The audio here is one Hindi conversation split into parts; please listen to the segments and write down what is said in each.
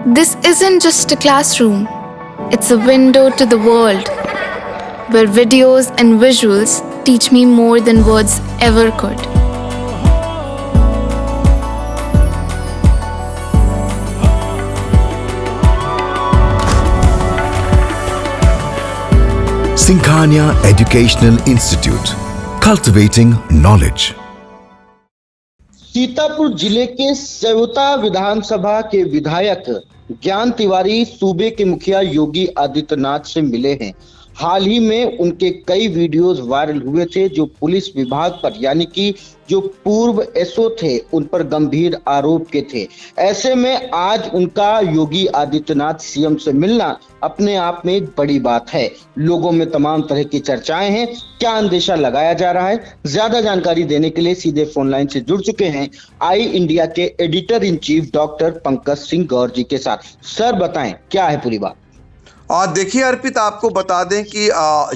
This isn't just a classroom, it's a window to the world, where videos and visuals teach me more than words ever could. Sinkhania Educational Institute, cultivating knowledge. Sitapur जिले के सेवता विधानसभा के विधायक ज्ञान तिवारी सूबे के मुखिया योगी आदित्यनाथ से मिले हैं। हाल ही में उनके कई वीडियोस वायरल हुए थे जो पुलिस विभाग पर यानी कि जो पूर्व एसओ थे उन पर गंभीर आरोप के थे। ऐसे में आज उनका योगी आदित्यनाथ सीएम से मिलना अपने आप में एक बड़ी बात है। लोगों में तमाम तरह की चर्चाएं हैं, क्या अंदेशा लगाया जा रहा है। ज्यादा जानकारी देने के लिए सीधे फोन लाइन से जुड़ चुके हैं आई इंडिया के editor in chief doctor Pankaj Singh Gaur ji के साथ। सर बताएं क्या है पूरी बात। देखिए अर्पित, आपको बता दें कि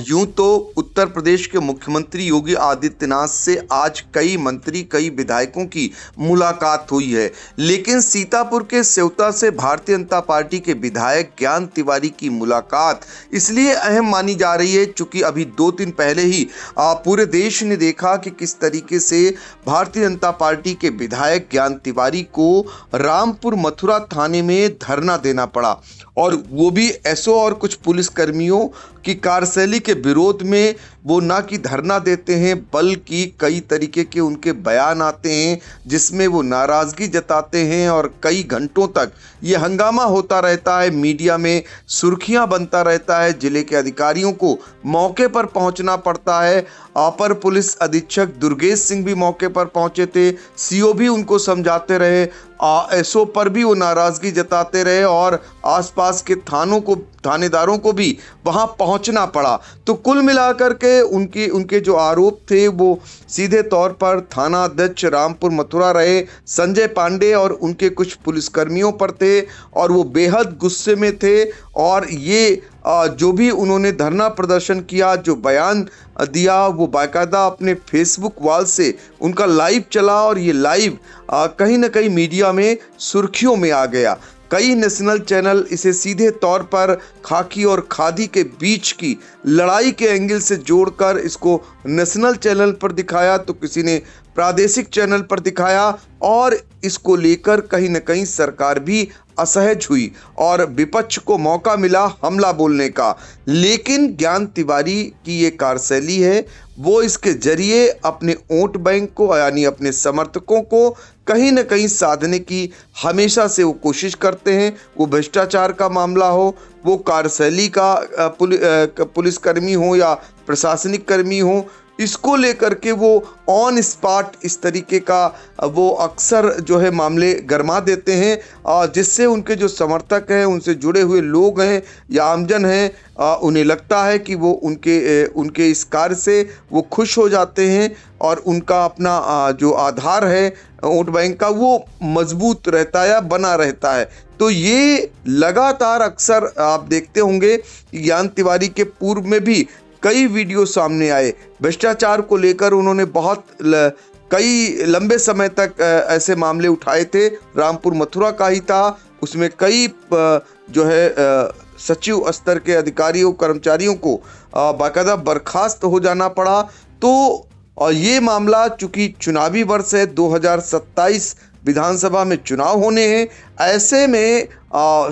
यूं तो उत्तर प्रदेश के मुख्यमंत्री योगी आदित्यनाथ से आज कई मंत्री कई विधायकों की मुलाकात हुई है, लेकिन सीतापुर के सेवता से भारतीय जनता पार्टी के विधायक ज्ञान तिवारी की मुलाकात इसलिए अहम मानी जा रही है चूंकि अभी 2 दिन पहले ही पूरे देश ने देखा कि किस तरीके से भारतीय जनता पार्टी के विधायक ज्ञान तिवारी को रामपुर मथुरा थाने में धरना देना पड़ा, और वो भी एसओ और कुछ पुलिस कर्मियों की कार्यशैली के विरोध में। वो ना कि धरना देते हैं बल्कि कई तरीके के उनके बयान आते हैं जिसमें वो नाराज़गी जताते हैं और कई घंटों तक ये हंगामा होता रहता है, मीडिया में सुर्खियां बनता रहता है। जिले के अधिकारियों को मौके पर पहुंचना पड़ता है। अपर पुलिस अधीक्षक दुर्गेश सिंह भी मौके पर पहुंचे थे, सीओ भी उनको समझाते रहे, एसओ पर भी वो नाराज़गी जताते रहे और आसपास के थानेदारों को भी वहां पहुंचना पड़ा। तो कुल मिलाकर के उनके जो आरोप थे वो सीधे तौर पर थाना अध्यक्ष रामपुर मथुरा रहे संजय पांडे और उनके कुछ पुलिसकर्मियों पर थे, और वो बेहद गुस्से में थे। और ये जो भी उन्होंने धरना प्रदर्शन किया, जो बयान दिया, वो बाकायदा अपने फेसबुक वॉल से उनका लाइव चला, और ये लाइव कहीं ना कहीं मीडिया में सुर्खियों में आ गया। कई नेशनल चैनल इसे सीधे तौर पर खाकी और खादी के बीच की लड़ाई के एंगल से जोड़कर इसको नेशनल चैनल पर दिखाया, तो किसी ने प्रादेशिक चैनल पर दिखाया, और इसको लेकर कहीं न कहीं सरकार भी असहज हुई और विपक्ष को मौका मिला हमला बोलने का। लेकिन ज्ञान तिवारी की ये कार्यशैली है, वो इसके जरिए अपने वोट बैंक को यानी अपने समर्थकों को कहीं न कहीं साधने की हमेशा से वो कोशिश करते हैं। वो भ्रष्टाचार का मामला हो, वो कार्यशैली का पुलिसकर्मी हो या प्रशासनिक कर्मी हो, इसको लेकर के वो ऑन स्पॉट इस तरीके का वो अक्सर जो है मामले गरमा देते हैं, जिससे उनके जो समर्थक हैं, उनसे जुड़े हुए लोग हैं या आमजन हैं, उन्हें लगता है कि वो उनके इस कार्य से वो खुश हो जाते हैं और उनका अपना जो आधार है वोट बैंक का वो मजबूत रहता है या बना रहता है। तो ये लगातार अक्सर आप देखते होंगे ज्ञान तिवारी के पूर्व में भी कई वीडियो सामने आए भ्रष्टाचार को लेकर। उन्होंने कई लंबे समय तक ऐसे मामले उठाए थे। रामपुर मथुरा का ही था, उसमें कई जो है सचिव स्तर के अधिकारियों कर्मचारियों को बाकायदा बर्खास्त हो जाना पड़ा। तो और ये मामला चूंकि चुनावी वर्ष है, 2027 विधानसभा में चुनाव होने हैं, ऐसे में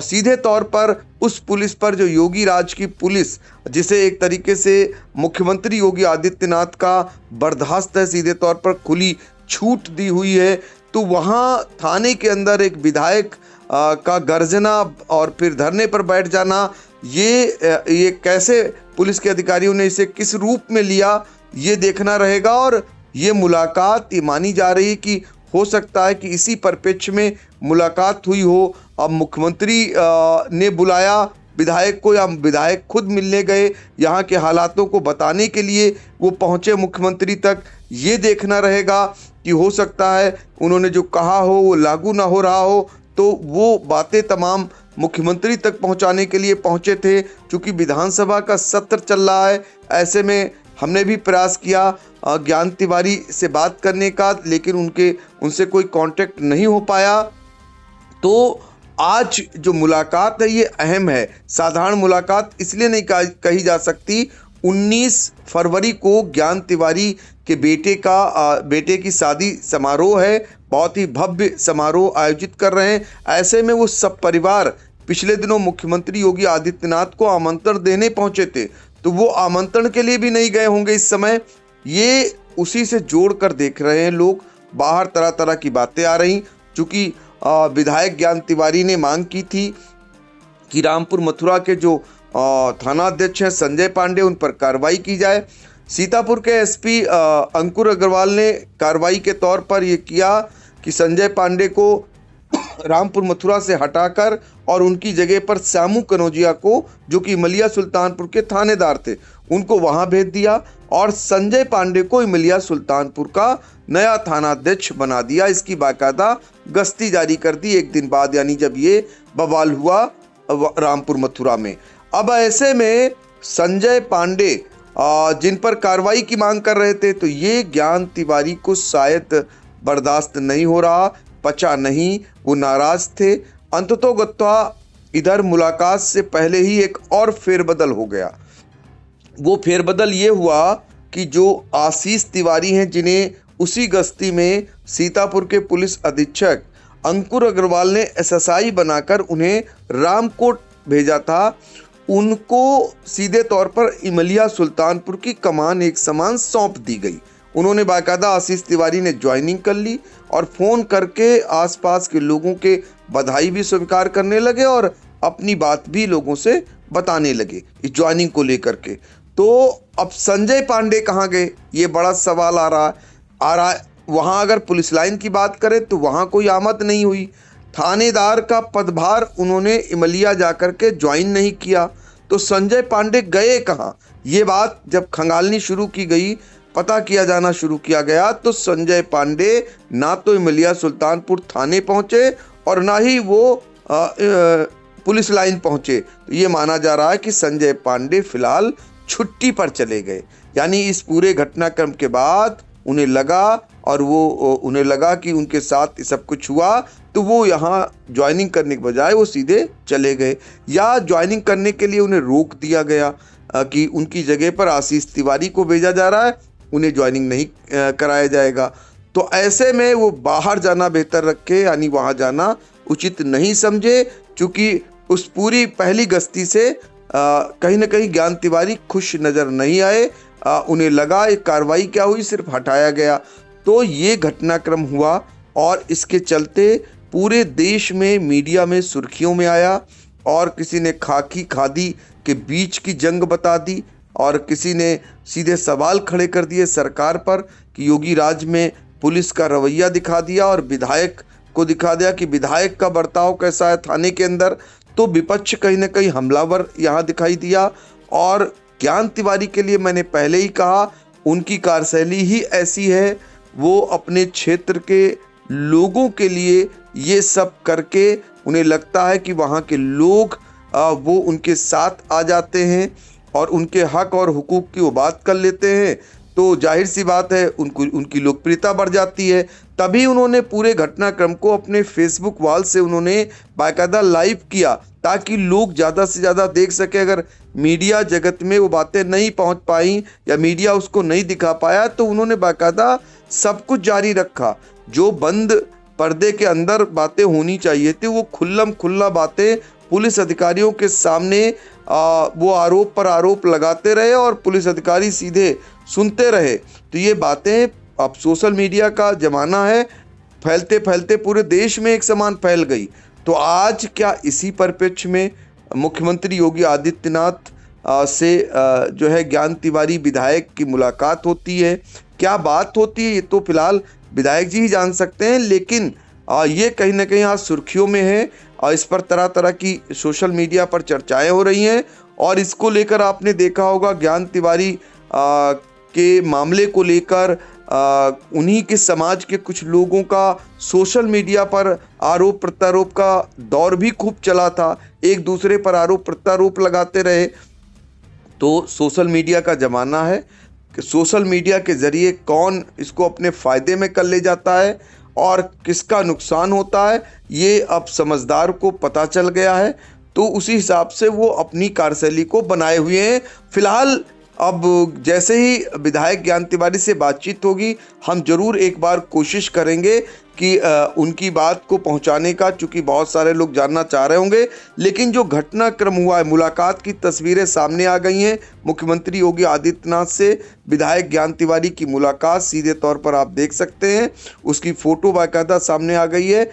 सीधे तौर पर उस पुलिस पर जो योगी राज की पुलिस, जिसे एक तरीके से मुख्यमंत्री योगी आदित्यनाथ का बर्दाश्त है, सीधे तौर पर खुली छूट दी हुई है, तो वहाँ थाने के अंदर एक विधायक का गर्जना और फिर धरने पर बैठ जाना, ये कैसे पुलिस के अधिकारियों ने इसे किस रूप में लिया, ये देखना रहेगा। और ये मुलाकात ये मानी जा रही कि हो सकता है कि इसी परिप्रेक्ष्य में मुलाकात हुई हो। अब मुख्यमंत्री ने बुलाया विधायक को या विधायक खुद मिलने गए, यहाँ के हालातों को बताने के लिए वो पहुँचे मुख्यमंत्री तक, ये देखना रहेगा कि हो सकता है उन्होंने जो कहा हो वो लागू ना हो रहा हो, तो वो बातें तमाम मुख्यमंत्री तक पहुँचाने के लिए पहुँचे थे। चूँकि विधानसभा का सत्र चल रहा है, ऐसे में हमने भी प्रयास किया ज्ञान तिवारी से बात करने का, लेकिन उनसे कोई कांटेक्ट नहीं हो पाया। तो आज जो मुलाकात है ये अहम है। साधारण मुलाकात इसलिए नहीं कही जा सकती। 19 फरवरी को ज्ञान तिवारी के बेटे की शादी समारोह है, बहुत ही भव्य समारोह आयोजित कर रहे हैं। ऐसे में वो सब परिवार पिछले दिनों मुख्यमंत्री योगी आदित्यनाथ को आमंत्रण देने पहुंचे थे, तो वो आमंत्रण के लिए भी नहीं गए होंगे इस समय। ये उसी से जोड़कर देख रहे हैं लोग। बाहर तरह तरह की बातें आ रही, चूंकि विधायक ज्ञान तिवारी ने मांग की थी कि रामपुर मथुरा के जो थाना अध्यक्ष हैं संजय पांडे, उन पर कार्रवाई की जाए। सीतापुर के एसपी अंकुर अग्रवाल ने कार्रवाई के तौर पर यह किया कि संजय पांडे को रामपुर मथुरा से हटाकर और उनकी जगह पर श्यामू कनौजिया को, जो कि इमलिया सुल्तानपुर के थानेदार थे, उनको वहां भेज दिया और संजय पांडे को इमलिया सुल्तानपुर का नया थाना अध्यक्ष बना दिया। इसकी बाकायदा गश्ती जारी कर दी एक दिन बाद, यानी जब ये बवाल हुआ रामपुर मथुरा में। अब ऐसे में संजय पांडे जिन पर कार्रवाई की मांग कर रहे थे, तो ये ज्ञान तिवारी को शायद बर्दाश्त नहीं हो रहा, पचा नहीं, वो नाराज थे। अंततोगत्वा इधर मुलाकात से पहले ही एक और फेरबदल हो गया। वो फेरबदल ये हुआ कि जो आशीष तिवारी हैं, जिन्हें उसी गश्ती में सीतापुर के पुलिस अधीक्षक अंकुर अग्रवाल ने एसएसआई बनाकर उन्हें रामकोट भेजा था, उनको सीधे तौर पर इमलिया सुल्तानपुर की कमान एक समान सौंप दी गई। उन्होंने बाकायदा आशीष तिवारी ने ज्वाइनिंग कर ली और फ़ोन करके आसपास के लोगों के बधाई भी स्वीकार करने लगे और अपनी बात भी लोगों से बताने लगे इस ज्वाइनिंग को लेकर के। तो अब संजय पांडे कहाँ गए, ये बड़ा सवाल आ रहा है। वहाँ अगर पुलिस लाइन की बात करें तो वहाँ कोई आमद नहीं हुई। थानेदार का पदभार उन्होंने इमलिया जाकर के ज्वाइन नहीं किया, तो संजय पांडे गए कहाँ? ये बात जब खंगालनी शुरू की गई, पता किया जाना शुरू किया गया, तो संजय पांडे ना तो इमलिया सुल्तानपुर थाने पहुंचे और ना ही वो पुलिस लाइन पहुंचे। तो ये माना जा रहा है कि संजय पांडे फिलहाल छुट्टी पर चले गए। यानी इस पूरे घटनाक्रम के बाद उन्हें लगा कि उनके साथ सब कुछ हुआ, तो वो यहाँ ज्वाइनिंग करने के बजाय वो सीधे चले गए, या ज्वाइनिंग करने के लिए उन्हें रोक दिया गया कि उनकी जगह पर आशीष तिवारी को भेजा जा रहा है, उन्हें ज्वाइनिंग नहीं कराया जाएगा। तो ऐसे में वो बाहर जाना बेहतर रखे, यानी वहाँ जाना उचित नहीं समझे, क्योंकि उस पूरी पहली गश्ती से कहीं ना कहीं ज्ञान तिवारी खुश नज़र नहीं आए। उन्हें लगा एक कार्रवाई क्या हुई, सिर्फ हटाया गया। तो ये घटनाक्रम हुआ और इसके चलते पूरे देश में मीडिया में सुर्खियों में आया, और किसी ने खाकी खादी के बीच की जंग बता दी और किसी ने सीधे सवाल खड़े कर दिए सरकार पर कि योगी राज में पुलिस का रवैया दिखा दिया और विधायक को दिखा दिया कि विधायक का बर्ताव कैसा है थाने के अंदर। तो विपक्ष कहीं ना कहीं हमलावर यहाँ दिखाई दिया। और ज्ञान तिवारी के लिए मैंने पहले ही कहा, उनकी कार्यशैली ही ऐसी है, वो अपने क्षेत्र के लोगों के लिए ये सब करके उन्हें लगता है कि वहाँ के लोग वो उनके साथ आ जाते हैं और उनके हक और हुकूक की वो बात कर लेते हैं, तो जाहिर सी बात है उनकी लोकप्रियता बढ़ जाती है। तभी उन्होंने पूरे घटनाक्रम को अपने फेसबुक वॉल से उन्होंने बाकायदा लाइव किया, ताकि लोग ज़्यादा से ज़्यादा देख सके। अगर मीडिया जगत में वो बातें नहीं पहुंच पाई या मीडिया उसको नहीं दिखा पाया, तो उन्होंने बाकायदा सब कुछ जारी रखा। जो बंद पर्दे के अंदर बातें होनी चाहिए थी, वो खुल्लम खुल्ला बातें पुलिस अधिकारियों के सामने वो आरोप पर आरोप लगाते रहे और पुलिस अधिकारी सीधे सुनते रहे। तो ये बातें, अब सोशल मीडिया का ज़माना है, फैलते फैलते पूरे देश में एक समान फैल गई। तो आज क्या इसी परिप्रेक्ष्य में मुख्यमंत्री योगी आदित्यनाथ से जो है ज्ञान तिवारी विधायक की मुलाकात होती है? क्या बात होती है ये तो फिलहाल विधायक जी ही जान सकते हैं, लेकिन ये कहीं ना कहीं आज सुर्खियों में है और इस पर तरह तरह की सोशल मीडिया पर चर्चाएं हो रही हैं। और इसको लेकर आपने देखा होगा ज्ञान तिवारी के मामले को लेकर उन्हीं के समाज के कुछ लोगों का सोशल मीडिया पर आरोप प्रत्यारोप का दौर भी खूब चला था, एक दूसरे पर आरोप प्रत्यारोप लगाते रहे। तो सोशल मीडिया का ज़माना है, कि सोशल मीडिया के ज़रिए कौन इसको अपने फ़ायदे में कर ले जाता है और किसका नुकसान होता है, ये अब समझदार को पता चल गया है। तो उसी हिसाब से वो अपनी कार्यशैली को बनाए हुए हैं। फिलहाल अब जैसे ही विधायक ज्ञान तिवारी से बातचीत होगी, हम जरूर एक बार कोशिश करेंगे कि उनकी बात को पहुंचाने का, चूंकि बहुत सारे लोग जानना चाह रहे होंगे। लेकिन जो घटनाक्रम हुआ है, मुलाकात की तस्वीरें सामने आ गई हैं। मुख्यमंत्री योगी आदित्यनाथ से विधायक ज्ञान तिवारी की मुलाकात सीधे तौर पर आप देख सकते हैं, उसकी फ़ोटो बाकायदा सामने आ गई है।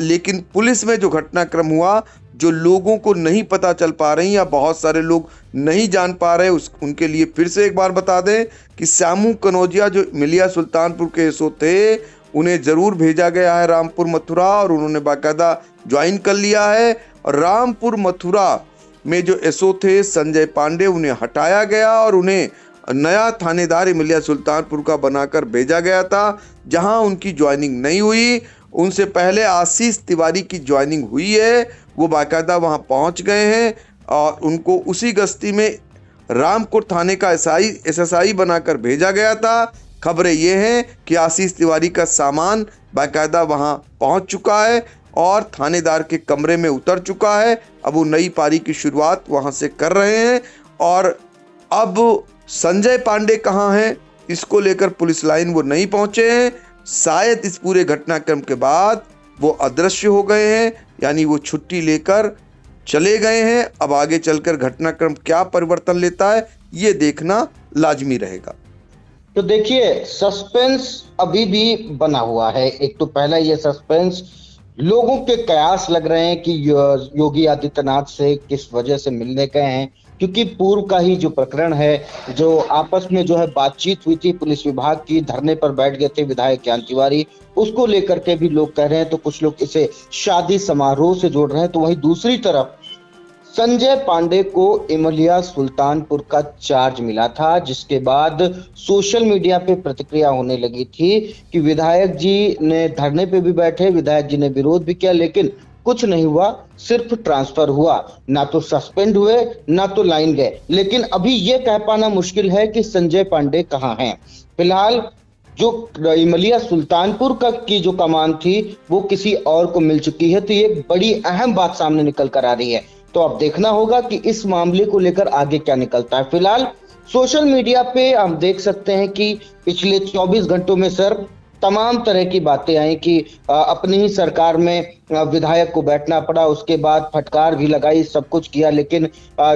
लेकिन पुलिस में जो घटनाक्रम हुआ, जो लोगों को नहीं पता चल पा रही या बहुत सारे लोग नहीं जान पा रहे, उनके लिए फिर से एक बार बता दें कि श्यामू कनौजिया जो मिलिया सुल्तानपुर के एसओ थे, उन्हें ज़रूर भेजा गया है रामपुर मथुरा और उन्होंने बाकायदा ज्वाइन कर लिया है। और रामपुर मथुरा में जो एसओ थे संजय पांडे, उन्हें हटाया गया और उन्हें नया थानेदार मिलिया सुल्तानपुर का बनाकर भेजा गया था, जहां उनकी ज्वाइनिंग नहीं हुई। उनसे पहले आशीष तिवारी की ज्वाइनिंग हुई है, वो बाकायदा वहां पहुंच गए हैं और उनको उसी गश्ती में रामपुर थाने का एसआई बनाकर भेजा गया था। खबरें ये हैं कि आशीष तिवारी का सामान बाकायदा वहां पहुंच चुका है और थानेदार के कमरे में उतर चुका है। अब वो नई पारी की शुरुआत वहां से कर रहे हैं। और अब संजय पांडे कहाँ हैं, इसको लेकर पुलिस लाइन वो नहीं पहुंचे हैं। शायद इस पूरे घटनाक्रम के बाद वो अदृश्य हो गए हैं, यानी वो छुट्टी लेकर चले गए हैं। अब आगे चलकर घटनाक्रम क्या परिवर्तन लेता है, ये देखना लाजमी रहेगा। तो देखिए, सस्पेंस अभी भी बना हुआ है। एक तो पहला ये सस्पेंस, लोगों के कयास लग रहे हैं कि योगी आदित्यनाथ से किस वजह से मिलने गए हैं, क्योंकि पूर्व का ही जो प्रकरण है, जो आपस में जो है बातचीत हुई थी, पुलिस विभाग की धरने पर बैठ गए थे विधायक ज्ञान तिवारी, उसको लेकर के भी लोग कह रहे हैं। तो कुछ लोग इसे शादी समारोह से जोड़ रहे हैं। तो वहीं दूसरी तरफ संजय पांडे को इमलिया सुल्तानपुर का चार्ज मिला था, जिसके बाद सोशल मीडिया पे प्रतिक्रिया होने लगी थी कि विधायक जी ने धरने पे भी बैठे, विधायक जी ने विरोध भी किया, लेकिन कुछ नहीं हुआ, सिर्फ ट्रांसफर हुआ, ना तो सस्पेंड हुए ना तो लाइन गए। लेकिन अभी ये कह पाना मुश्किल है कि संजय पांडे कहाँ हैं। फिलहाल जो इमलिया सुल्तानपुर का की जो कमान थी वो किसी और को मिल चुकी है। तो ये बड़ी अहम बात सामने निकल कर आ रही है। तो अब देखना होगा कि इस मामले को लेकर आगे क्या निकलता है। फिलहाल सोशल मीडिया पे हम देख सकते हैं कि पिछले 24 घंटों में सर तमाम तरह की बातें आई कि अपनी ही सरकार में विधायक को बैठना पड़ा, उसके बाद फटकार भी लगाई, सब कुछ किया, लेकिन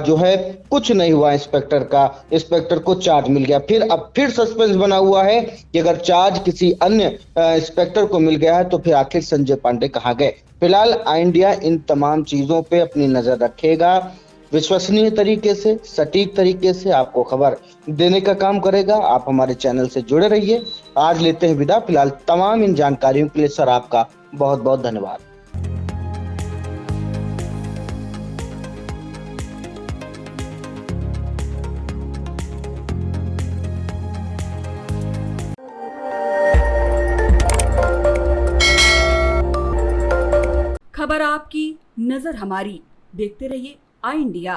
जो है कुछ नहीं हुआ। इंस्पेक्टर को चार्ज मिल गया। अब फिर सस्पेंस बना हुआ है कि अगर चार्ज किसी अन्य इंस्पेक्टर को मिल गया है तो फिर आखिर संजय पांडे कहाँ गए। फिलहाल इंडिया इन तमाम चीजों पे अपनी नजर रखेगा, विश्वसनीय तरीके से, सटीक तरीके से आपको खबर देने का काम करेगा। आप हमारे चैनल से जुड़े रहिए। आज लेते हैं विदा। फिलहाल तमाम इन जानकारियों के लिए सर आपका बहुत बहुत धन्यवाद। खबर आपकी, नजर हमारी। देखते रहिए आई इंडिया।